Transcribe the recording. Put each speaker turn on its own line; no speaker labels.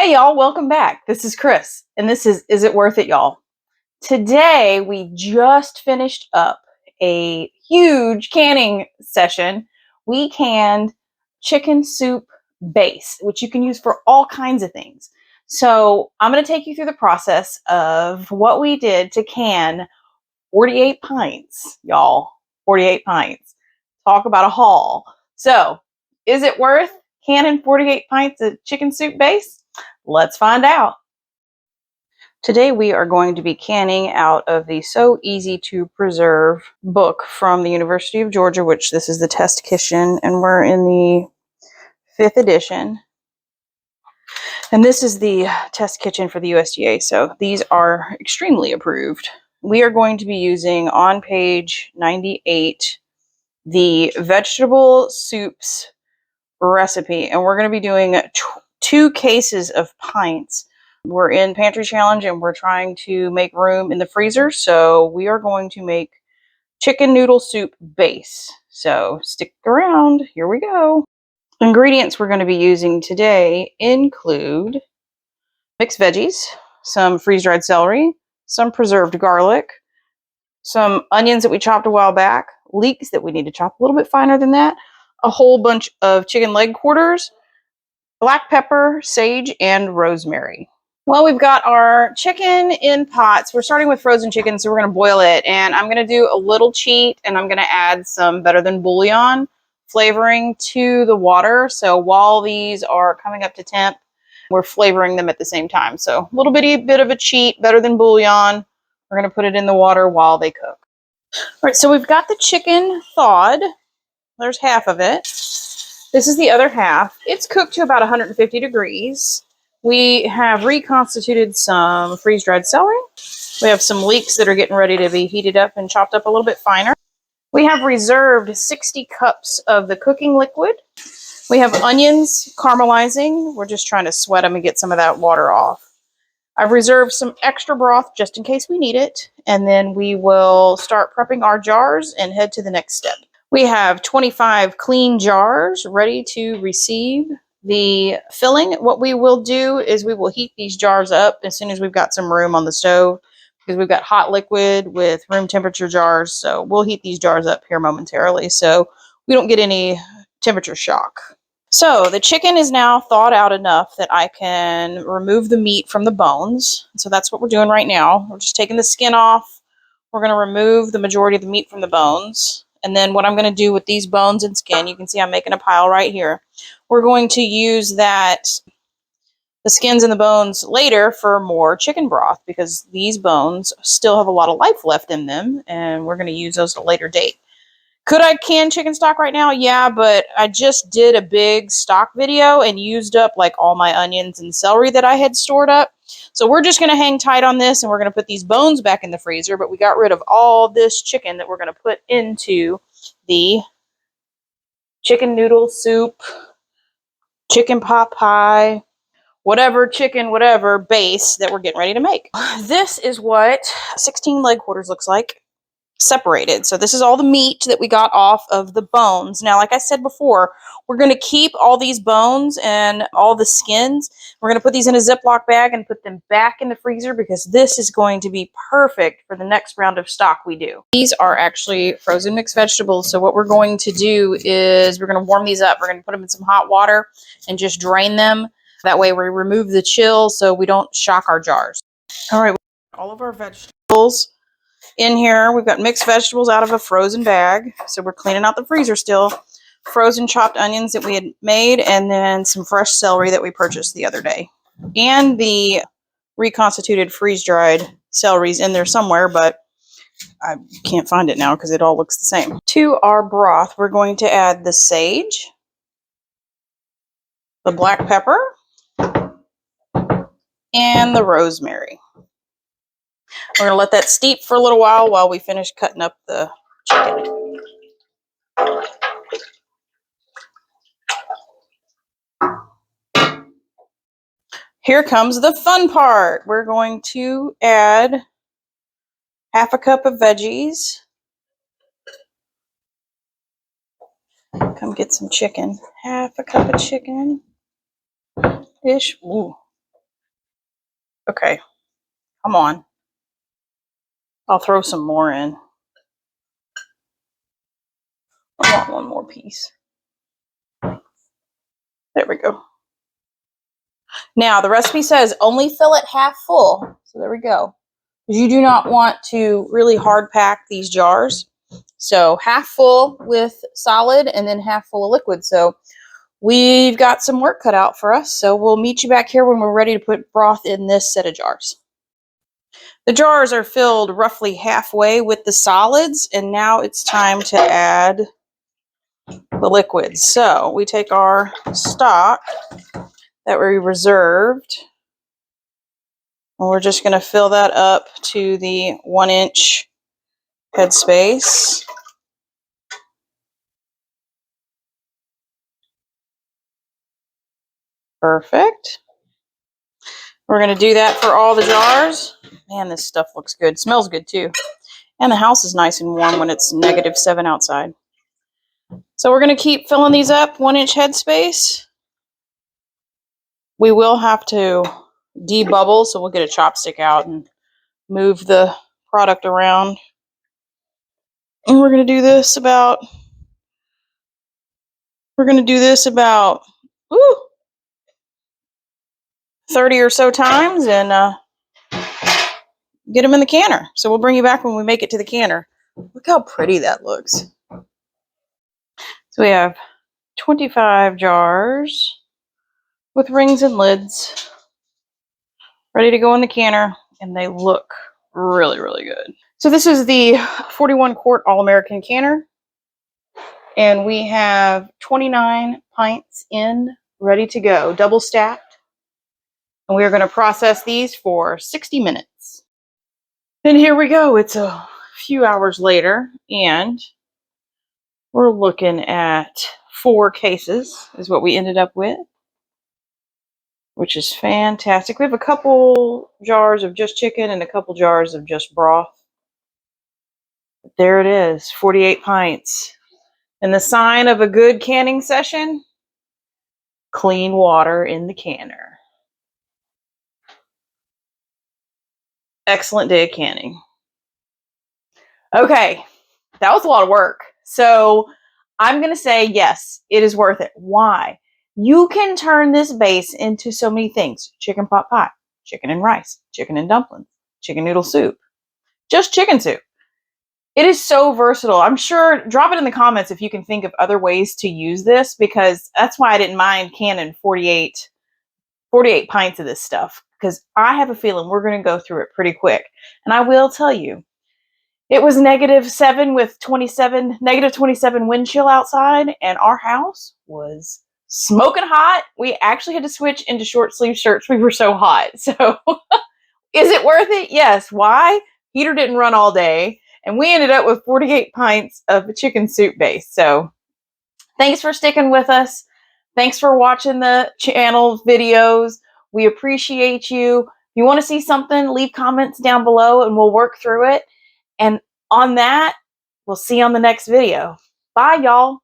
Hey y'all, welcome back. This is Chris, and this is It Worth It, y'all? Today we just finished up a huge canning session. We canned chicken soup base, which you can use for all kinds of things. So I'm going to take you through the process of what we did to can 48 pints, y'all. 48 pints. Talk about a haul. So, is it worth canning 48 pints of chicken soup base? Let's find out. Today we are going to be canning out of the So Easy to Preserve book from the University of Georgia, which this is the test kitchen, and we're in the 5th edition. And this is the test kitchen for the USDA, so these are extremely approved. We are going to be using on page 98 the vegetable soups recipe, and we're going to be doing 2 cases of pints. We're in Pantry Challenge and we're trying to make room in the freezer, so we are going to make chicken noodle soup base. So stick around, here we go. Ingredients we're going to be using today include mixed veggies, some freeze-dried celery, some preserved garlic, some onions that we chopped a while back, leeks that we need to chop a little bit finer than that, a whole bunch of chicken leg quarters, black pepper, sage, and rosemary. Well, we've got our chicken in pots. We're starting with frozen chicken, so we're going to boil it. And I'm going to do a little cheat, and I'm going to add some Better Than Bouillon flavoring to the water. So while these are coming up to temp, we're flavoring them at the same time. So a little bit of a cheat, Better Than Bouillon. We're going to put it in the water while they cook. All right, so we've got the chicken thawed. There's half of it. This is the other half. It's cooked to about 150 degrees. We have reconstituted some freeze-dried celery. We have some leeks that are getting ready to be heated up and chopped up a little bit finer. We have reserved 60 cups of the cooking liquid. We have onions caramelizing. We're just trying to sweat them and get some of that water off. I've reserved some extra broth just in case we need it. And then we will start prepping our jars and head to the next step. We have 25 clean jars ready to receive the filling. What we will do is we will heat these jars up as soon as we've got some room on the stove, because we've got hot liquid with room temperature jars. So we'll heat these jars up here momentarily so we don't get any temperature shock. So the chicken is now thawed out enough that I can remove the meat from the bones. So that's what we're doing right now. We're just taking the skin off. We're going to remove the majority of the meat from the bones. And then what I'm going to do with these bones and skin, you can see I'm making a pile right here. We're going to use the skins and the bones later for more chicken broth, because these bones still have a lot of life left in them, and we're going to use those at a later date. Could I can chicken stock right now? Yeah, but I just did a big stock video and used up like all my onions and celery that I had stored up. So we're just going to hang tight on this, and we're going to put these bones back in the freezer, but we got rid of all this chicken that we're going to put into the chicken noodle soup, chicken pot pie, whatever chicken, whatever base that we're getting ready to make. This is what 16 leg quarters looks like, separated. So this is all the meat that we got off of the bones. Now, like I said before, we're going to keep all these bones and all the skins. We're going to put these in a Ziploc bag and put them back in the freezer, because this is going to be perfect for the next round of stock we do. These are actually frozen mixed vegetables. So what we're going to do is we're going to warm these up. We're going to put them in some hot water and just drain them. That way we remove the chill so we don't shock our jars. All right, all of our vegetables in here. We've got mixed vegetables out of a frozen bag, so we're cleaning out the freezer still. Frozen chopped onions that we had made, and then some fresh celery that we purchased the other day. And the reconstituted freeze-dried celery's in there somewhere, but I can't find it now because it all looks the same. To our broth, we're going to add the sage, the black pepper, and the rosemary. We're going to let that steep for a little while we finish cutting up the chicken. Here comes the fun part. We're going to add half a cup of veggies. Come get some chicken. Half a cup of chicken. Ish. Ooh. Okay, come on. I'll throw some more in. I want one more piece. There we go. Now, the recipe says only fill it half full. So there we go. You do not want to really hard pack these jars. So half full with solid and then half full of liquid. So we've got some work cut out for us. So we'll meet you back here when we're ready to put broth in this set of jars. The jars are filled roughly halfway with the solids, and now it's time to add the liquids. So we take our stock that we reserved, and we're just going to fill that up to the 1-inch headspace. Perfect. We're going to do that for all the jars. Man, this stuff looks good. Smells good too. And the house is nice and warm when it's -7 outside. So we're going to keep filling these up, 1-inch headspace. We will have to debubble, so we'll get a chopstick out and move the product around. And we're going to do this about, 30 or so times and get them in the canner. So we'll bring you back when we make it to the canner. Look how pretty that looks. So we have 25 jars with rings and lids ready to go in the canner, and they look really, really good. So this is the 41 quart All-American canner, and we have 29 pints in, ready to go, double stacked. And we are going to process these for 60 minutes. And here we go. It's a few hours later, and we're looking at 4 cases is what we ended up with, which is fantastic. We have a couple jars of just chicken and a couple jars of just broth. There it is, 48 pints. And the sign of a good canning session, clean water in the canner. Excellent day of canning. Okay, that was a lot of work. So I'm going to say yes, it is worth it. Why? You can turn this base into so many things. Chicken pot pie, chicken and rice, chicken and dumplings, chicken noodle soup, just chicken soup. It is so versatile. I'm sure, drop it in the comments if you can think of other ways to use this, because that's why I didn't mind canning 48 pints of this stuff, because I have a feeling we're going to go through it pretty quick. And I will tell you, it was -7 with -27 wind chill outside, and our house was smoking hot. We actually had to switch into short sleeve shirts. We were so hot. So is it worth it? Yes. Why? Heater didn't run all day, and we ended up with 48 pints of chicken soup base. So thanks for sticking with us. Thanks for watching the channel videos. We appreciate you. If you want to see something, leave comments down below and we'll work through it. And on that, we'll see you on the next video. Bye, y'all.